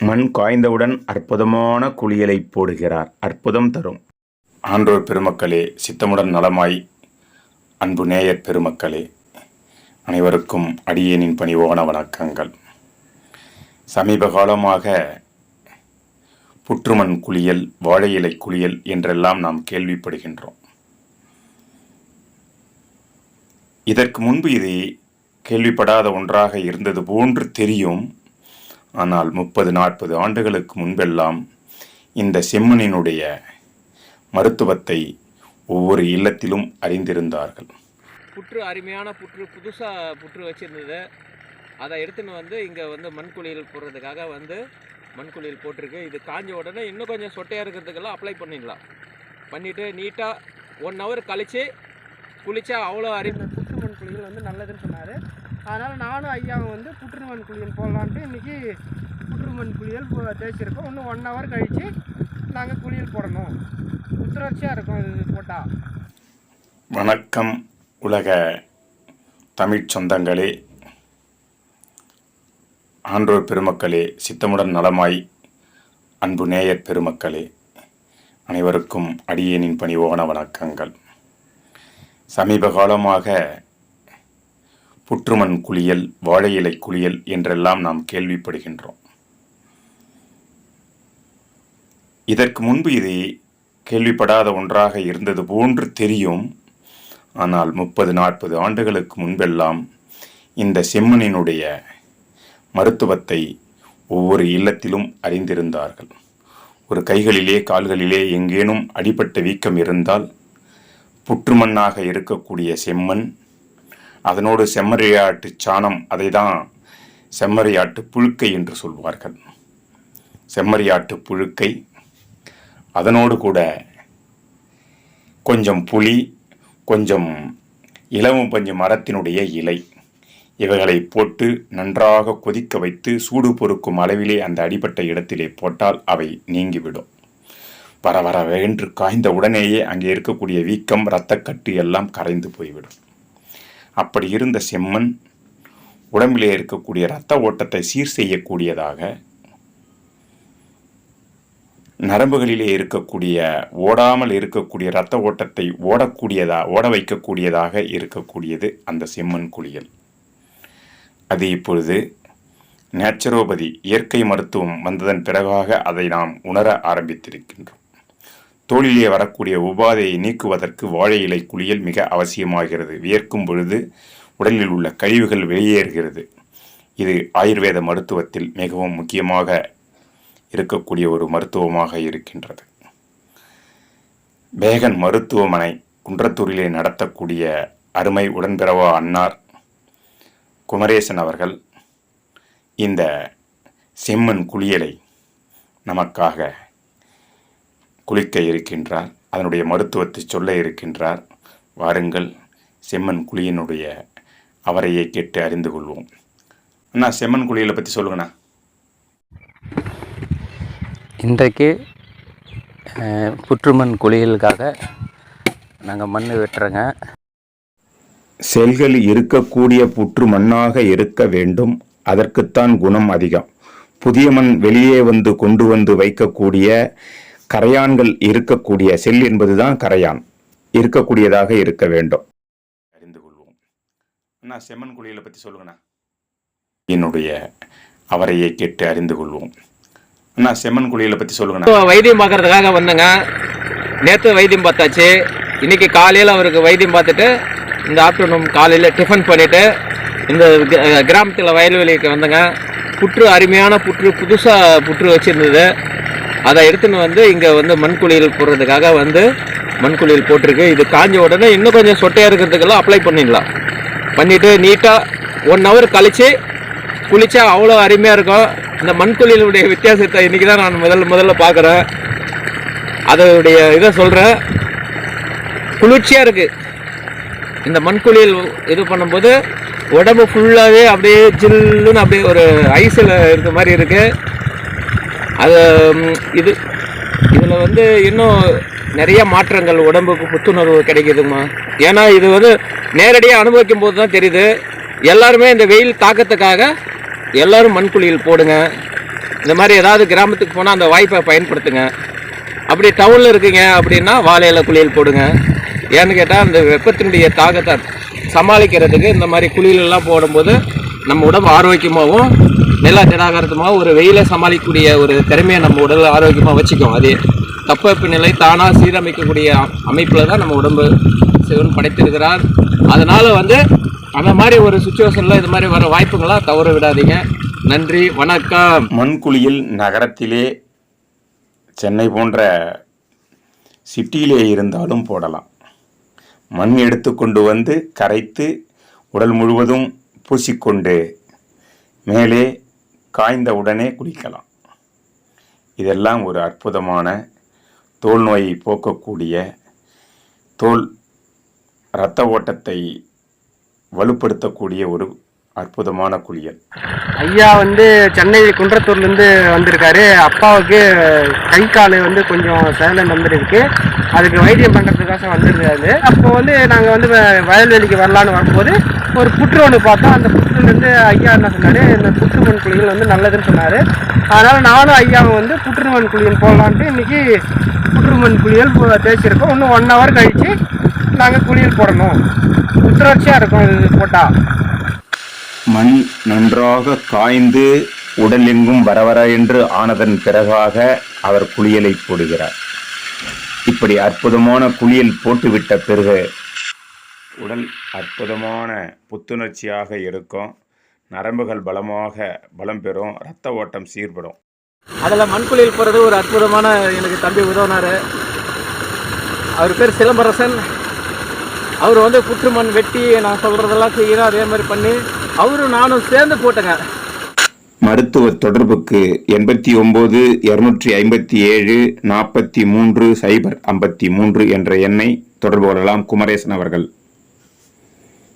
மண் காய்ந்தவுடன் அற்புதமான குளியலை போடுகிறார். அற்புதம் தரும். ஆன்றோர் பெருமக்களே, சித்தமுடன் நலமாய் அன்பு நேயர் பெருமக்களே, அனைவருக்கும் அடியேனின் பணிவான வணக்கங்கள். சமீப காலமாக புற்றுமண் குளியல், வாழை இலை குளியல் என்றெல்லாம் நாம் கேள்விப்படுகின்றோம். இதற்கு முன்பு இது கேள்விப்படாத ஒன்றாக இருந்தது போன்று தெரியும். ஆனால் 30-40 ஆண்டுகளுக்கு முன்பெல்லாம் இந்த செம்மண்ணினுடைய மருத்துவத்தை ஒவ்வொரு இல்லத்திலும் அறிந்திருந்தார்கள். புற்று அருமையான புற்று, புதுசாக புற்று வச்சுருந்தது. அதை எடுத்துன்னு வந்து இங்கே வந்து மண்குளியல் போடுறதுக்காக வந்து மண்குளியல் போட்டிருக்கு. இது காஞ்ச உடனே இன்னும் கொஞ்சம் சொட்டையாக இருக்கிறதுக்கெல்லாம் அப்ளை பண்ணிடலாம். பண்ணிவிட்டு நீட்டாக 1 hour கழித்து குளித்தா அவ்வளோ புற்று மண் குளியல் வந்து நல்லதுன்னு சொன்னார். அதனால் நானும் ஐயாவை வந்து புற்றுமண் குளியல் போடலான்ட்டு இன்றைக்கி புற்றுமண் குளியல் தேய்ச்சிருக்கோம். இன்னும் 1 hour கழித்து நாங்கள் குளியல் போடணும். புத்துணர்ச்சியாக இருக்கும் இது போட்டால். வணக்கம் உலக தமிழ் சொந்தங்களே, ஆன்றோர் பெருமக்களே, சித்தமுடன் நலமாய் அன்பு நேயர் பெருமக்களே, அனைவருக்கும் அடியேனின் பணிவான வணக்கங்கள். சமீப காலமாக புற்றுமண் குளியல், வாழை இலை குளியல் என்றெல்லாம் நாம் கேள்விப்படுகின்றோம். இதற்கு முன்பு இது கேள்விப்படாத ஒன்றாக இருந்தது போன்று தெரியும். ஆனால் 30-40 ஆண்டுகளுக்கு முன்பெல்லாம் இந்த செம்மண்ணினுடைய மருத்துவத்தை ஒவ்வொரு இல்லத்திலும் அறிந்திருந்தார்கள். ஒரு கைகளிலே கால்களிலே எங்கேனும் அடிபட்ட வீக்கம் இருந்தால் புற்றுமண்ணாக இருக்கக்கூடிய செம்மண், அதனோடு செம்மறியாட்டு சாணம், அதை தான் செம்மறியாட்டு புழுக்கை என்று சொல்வார்கள். செம்மறியாட்டு புழுக்கை, அதனோடு கூட கொஞ்சம் புளி, கொஞ்சம் இலவம் பஞ்சு மரத்தினுடைய இலை, இவைகளை போட்டு நன்றாக கொதிக்க வைத்து சூடு பொறுக்கும் அளவிலே அந்த அடிபட்ட இடத்திலே போட்டால் அவை நீங்கிவிடும். வரவென்று காய்ந்த உடனேயே அங்கே இருக்கக்கூடிய வீக்கம், இரத்தக்கட்டு எல்லாம் கரைந்து போய்விடும். அப்படி இருந்த செம்மண் உடம்பிலே இருக்கக்கூடிய இரத்த ஓட்டத்தை சீர் செய்யக்கூடியதாக, நரம்புகளிலே இருக்கக்கூடிய ஓடாமல் இருக்கக்கூடிய இரத்த ஓட்டத்தை ஓட வைக்கக்கூடியதாக இருக்கக்கூடியது அந்த செம்மண் குளியல். அது இப்பொழுது நேச்சுரோபதி, இயற்கை மருத்துவம் வந்ததன் பிறகாக அதை நாம் உணர ஆரம்பித்திருக்கின்றோம். தோலிலே வரக்கூடிய உபாதையை நீக்குவதற்கு வாழை இலை குளியல் மிக அவசியமாகிறது. வியர்க்கும் பொழுது உடலில் உள்ள கழிவுகள் வெளியேறுகிறது. இது ஆயுர்வேத மருத்துவத்தில் மிகவும் முக்கியமாக இருக்கக்கூடிய ஒரு மருத்துவமாக இருக்கின்றது. பேகன் மருத்துவமனை குன்றத்தூரிலே நடத்தக்கூடிய அருமை உடன்பிறவா அன்னார் குமரேசன் அவர்கள் இந்த செம்மண் குளியலை நமக்காக குளிக்க இருக்கின்றார். அதனுடைய மருத்துவத்தை சொல்ல இருக்கின்றார். வாருங்கள், செம்மண் குளியினுடைய அவரையை கேட்டு அறிந்து கொள்வோம். அண்ணா, செம்மண் குளியலை பற்றி சொல்லுங்கண்ணா. இன்றைக்கு புற்றுமண் குளியலுக்காக நாங்கள் மண் வெட்டுறோங்க. செல்கள் இருக்கக்கூடிய புற்று மண்ணாக இருக்க வேண்டும். அதற்குத்தான் குணம் அதிகம். புதிய மண் வெளியே கொண்டு வந்து வைக்கக்கூடிய கரையான்கள் இருக்கக்கூடிய செல் என்பதுதான் கரையான் இருக்கக்கூடியதாக இருக்க வேண்டும். அறிந்து கொள்வோம். அண்ணா, செம்மண் குளியலை பற்றி சொல்லுங்கண்ணா. என்னுடைய அவரையை கேட்டு அறிந்து கொள்வோம். அண்ணா, செம்மண் குளியலை பற்றி சொல்லுங்கண்ணா. வைத்தியம் பார்க்கறதுக்காக வந்தேங்க. நேற்று வைத்தியம் பார்த்தாச்சு. இன்னைக்கு காலையில் அவருக்கு வைத்தியம் பார்த்துட்டு இந்த ஆஃப்டர்நூன் காலையில் டிஃபன் பண்ணிவிட்டு இந்த கிராமத்தில் வயல்வெளிக்கு வந்தேங்க. புற்று அருமையான புற்று, புதுசாக புற்று வச்சுருந்தது. அதை எடுத்துன்னு வந்து இங்கே வந்து மண்குளியல் போடுறதுக்காக வந்து மண்குளியல் போட்டிருக்கு. இது காஞ்ச உடனே இன்னும் கொஞ்சம் சொட்டையாக இருக்கிறதுக்கெல்லாம் அப்ளை பண்ணிடலாம். பண்ணிவிட்டு நீட்டாக 1 hour கழித்து குளித்தா அவ்வளோ அருமையாக இருக்கும். இந்த மண்குளியலுடைய வித்தியாசத்தை இன்றைக்கி தான் நான் முதல்ல பார்க்குறேன். அதோடைய இதை சொல்கிறேன். குளிர்ச்சியாக இருக்குது. இந்த மண்குளியல் இது பண்ணும்போது உடம்பு ஃபுல்லாகவே அப்படியே ஜில்லுன்னு அப்படியே ஒரு ஐஸில் இருக்க மாதிரி இருக்குது. அது இதில் வந்து இன்னும் நிறைய மாற்றங்கள், உடம்புக்கு புத்துணர்வு கிடைக்குதுமா. ஏன்னா இது வந்து நேரடியாக அனுபவிக்கும் போது தான் தெரியுது. எல்லாருமே இந்த வெயில் தாக்கத்துக்காக எல்லாரும் மண்குளியல் போடுங்க. இந்த மாதிரி ஏதாவது கிராமத்துக்கு போனால் அந்த வாய்ப்பை பயன்படுத்துங்க. அப்படி டவுனில் இருக்கீங்க அப்படின்னா வாழை இலை குளியல் போடுங்க. ஏன்னு கேட்டால் அந்த வெப்பத்தினுடைய தாக்கத்தை சமாளிக்கிறதுக்கு இந்த மாதிரி குளியலெல்லாம் போடும்போது நம்ம உடம்பு ஆரோக்கியமாகவும் நில திடாகரத்துமாகவும் ஒரு வெயிலை சமாளிக்கக்கூடிய ஒரு திறமையை நம்ம உடல் ஆரோக்கியமாக வச்சுக்கோம். அது தட்பவெப்ப நிலை தானாக சீரமைக்கக்கூடிய அமைப்பில் தான் நம்ம உடம்பு சிவன் படைத்திருக்கிறார். அதனால் அந்த மாதிரி ஒரு சுச்சுவேஷனில் இது மாதிரி வர வாய்ப்புகளாக தவற விடாதீங்க. நன்றி, வணக்கம். மண்குளியல் நகரத்திலே சென்னை போன்ற சிட்டியிலே இருந்தாலும் போடலாம். மண் எடுத்து கொண்டு வந்து கரைத்து உடல் முழுவதும் பூசிக்கொண்டு மேலே காய்ந்த உடனே குளிக்கலாம். இதெல்லாம் ஒரு அற்புதமான தோல் நோயை போக்கக்கூடிய, தோல் இரத்த ஓட்டத்தை வலுப்படுத்தக்கூடிய ஒரு அற்புதமான குளியல். ஐயா சென்னை குன்றத்தூர்லேருந்து வந்திருக்காரு. அப்பாவுக்கு கை கால் கொஞ்சம் சேலம் வந்துருக்கு. அதுக்கு வைத்தியம் பண்ணுறதுக்காக வந்திருக்காரு. அப்போ நாங்கள் வயல்வெளிக்கு வரலான்னு வரும்போது ஒரு புற்று ஒன்று பார்த்தோம். அந்த புற்றுலேருந்து ஐயா என்ன சொன்னார், இந்த புற்றுமண் குளியல் நல்லதுன்னு சொன்னார். அதனால் நானும் ஐயாவும் புற்றுமண் குளியல் போடலான்ட்டு இன்றைக்கி புற்றுமண் குளியல் தேய்ச்சிருக்கோம். இன்னும் 1 hour கழித்து நாங்கள் குளியல் போடணும். புத்துணர்ச்சியாக இருக்கும் இது போட்டால். மண் நன்றாக காய்ந்து உடலெங்கும் வரவர என்று ஆனதன் பிறகாக அவர் குளியலை போடுகிறார். இப்படி அற்புதமான குளியல் போட்டுவிட்ட பிறகு உடல் அற்புதமான புத்துணர்ச்சியாக இருக்கும். நரம்புகள் பலம் பெறும், இரத்த ஓட்டம் சீர்படும். அதில் மண்குளியல் போகிறது ஒரு அற்புதமான எனக்கு தம்பி உதவினார். அவர் பேர் சிலம்பரசன். அவர் புற்றுமண் வெட்டி நான் சொல்கிறதெல்லாம் செய்கிறேன். அதே மாதிரி பண்ணி அவரும் நானும் சேர்ந்து போட்டேங்க. மருத்துவ தொடர்புக்கு 89 257 43 053 என்ற எண்ணை தொடர்பு கொள்ளலாம். குமரேசன் அவர்கள்.